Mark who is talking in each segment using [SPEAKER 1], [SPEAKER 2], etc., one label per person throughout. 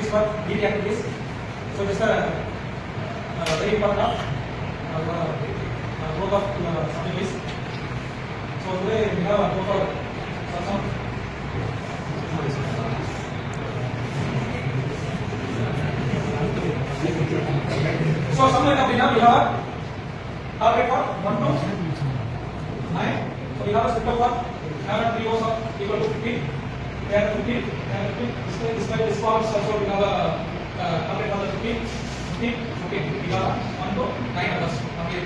[SPEAKER 1] for daily activities. So this is very important group of activities. So today we have a group of some. So somewhere we have target for 1 to 9. So we have a step for have 3 rows of equal to 15. We have 15. This forms also we have a target for the 15. Okay. We have 1 to 9 others. Okay.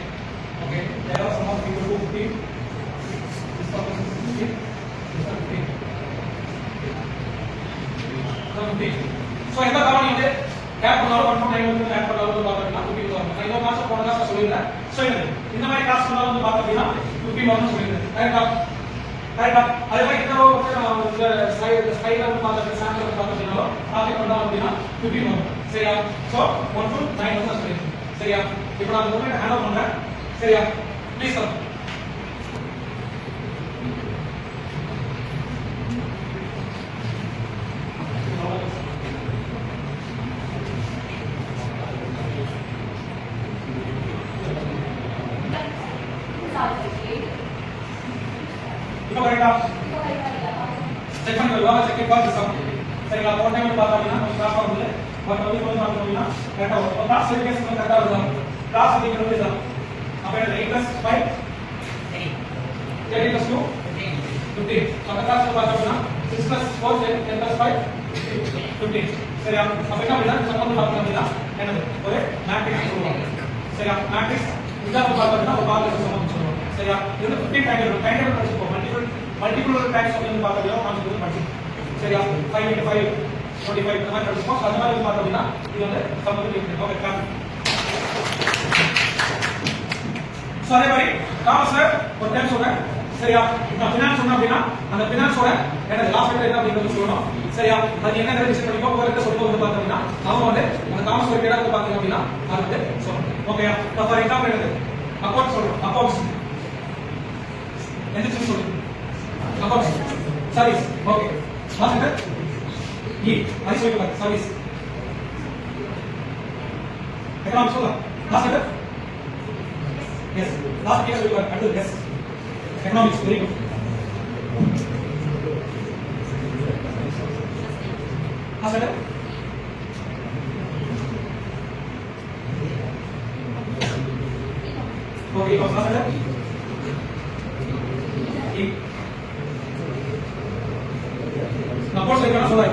[SPEAKER 1] There are some of equal to 15. This form is 15. This is 15. So 15. So எந்த காரணம் இது gap பண்ணாலும் 1 to 9 வந்து gap பண்ணாலும் பாத்தீங்கன்னா 15 வரும். நான் இந்த மாசம் போன கிளாஸ்ல சொல்லிருந்தேன். சோ இந்த மாதிரி கிளாஸ் பண்ணாலும் வந்து பாத்தீங்கன்னா 15 வரும்னு சொல்லிருந்தேன். கரெக்ட்டா அதே மாதிரி இந்த ஸ்லைட்ல வந்து பாத்தீங்கன்னா சாம்பிள் பாத்தீங்கன்னா காப்பி பண்ணா அப்படினா 15 வரும். சரியா? சோ 1 to 9 வந்து சொல்லிருக்கேன். சரியா? இப்போ நான் உங்களுக்கு ஹேண்ட் ஓவர் பண்றேன். சரியா? Please come. இப்போ கரெக்ட்டா செக் பண்ணி வாங்க செக் பண்ணி சம் சரிங்களா போன டைம் பார்த்தீங்கன்னா கிளாஸ் வந்து பட் வந்து கொஞ்சம் பார்த்தீங்கன்னா கரெக்ட்டா வரும் கிளாஸ் சர்வீஸ் வந்து கரெக்ட்டா வரும் கிளாஸ் அப்படிங்கிறது இதுதான் அப்ப என்ன 8 + 5 10 = 2 15 அப்ப கிளாஸ் பார்த்தீங்கன்னா 6 + 4 10 + 5 15 சரியா அப்ப என்ன பண்ணலாம் சம்பந்தம் பார்த்தீங்கன்னா என்னது ஒரு மேட்ரிக்ஸ் சொல்லுவாங்க சரியா மேட்ரிக்ஸ் இதான் பார்த்தீங்கன்னா ஒரு பாக்ஸ் சம்பந்தம் சொல்லுவாங்க சரியா இது 15 டைம் படிச்சுப்போம் மல்டிபிள் டைம்ஸ் வந்து பார்த்தீங்கன்னா கான்செப்ட் படிச்சு சரியா 5 × 5 25 இந்த மாதிரி படிச்சுப்போம் அது மாதிரி பார்த்தீங்கன்னா இது வந்து சம்பந்தம் இருக்கு ஓகே கிளாஸ் சோ அதே மாதிரி காமர்ஸ் ஒரு டைம் சொல்றேன் சரியா நான் ஃபினான்ஸ் சொன்னா அப்படினா அந்த ஃபினான்ஸோட என்ன லாஸ்ட் என்ன அப்படிங்கறது சொல்லணும் சரியா அது என்ன டிசைன் பண்ணிக்கோ உங்களுக்கு சொல்லுங்க வந்து பார்த்தீங்கன்னா அவங்க வந்து அந்த காமர்ஸ் ஒரு கேடா வந்து பாத்தீங்க அப்படினா அது வந்து சொல்லணும் ஓகே ஃபார் எக்ஸாம்பிள் என்னது அக்கவுண்ட்ஸ் சொல்றோம் அக்கவுண்ட்ஸ் என்ன சொல்லுங்க அக்கவுண்ட்ஸ் சர்வீஸ் ஓகே லாஸ்ட் இ அது சொல்லுங்க சர்வீஸ் எக்கனாமிக்ஸ் சொல்லுங்க லாஸ்ட் எஸ் லாஸ்ட் இயர் சொல்லுங்க அடுத்து S economics very good asada okay so asada na por se kana sola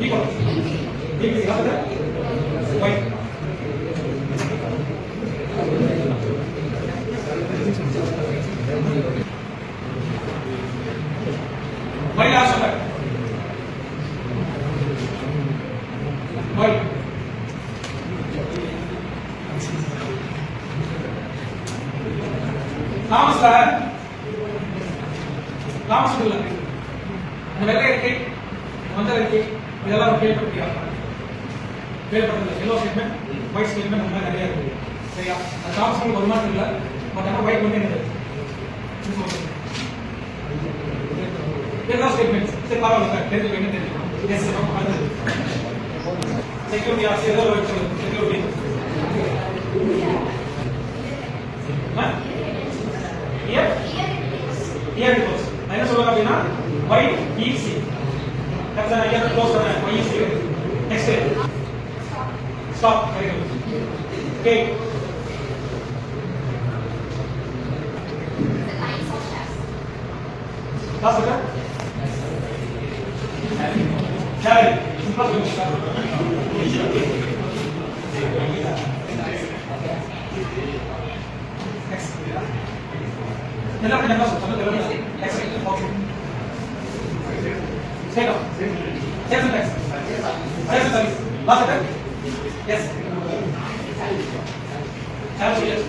[SPEAKER 1] equal ठीक है asada why Why last number? Why? Namaskar. Namaskar. இந்த வெள்ளை இருக்கை மஞ்சள் இருக்கை இதெல்லாம் கேள்விப்பட்டியா கேள்விப்பட்டது எல்லோ ஸ்டேட்மெண்ட் ஒயிட் ஸ்டேட்மெண்ட் அந்த மாதிரி நிறைய இருக்கு சரியா அது நமாஸ்கார் ஒரு மாதிரி இல்லை பட் ஆனால் ஒயிட் வந்து என்னது Those statements. Say power of that. Let's wait and yes, security. Security. Huh? Here? Here it goes. I know what I Y E C. That's an idea close to that. Y E C. Next step. Stop. Very good. Okay. Last one. Carry. Next. Next. Last one. Yes. Yes.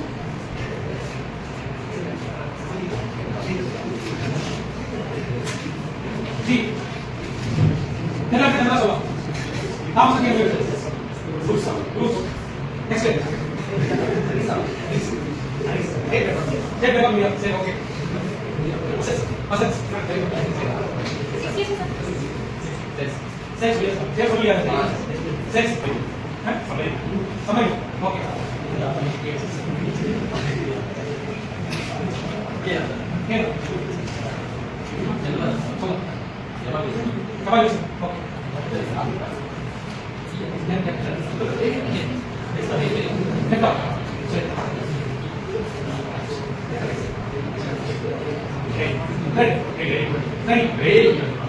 [SPEAKER 1] G. How much again? Roots. Next step. Say okay. Assets. Sex. Sex only as sex. Summary. Okay. Here. Evaluation. Okay. Next up.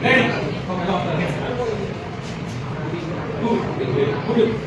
[SPEAKER 1] Ready. Okay, now. Good.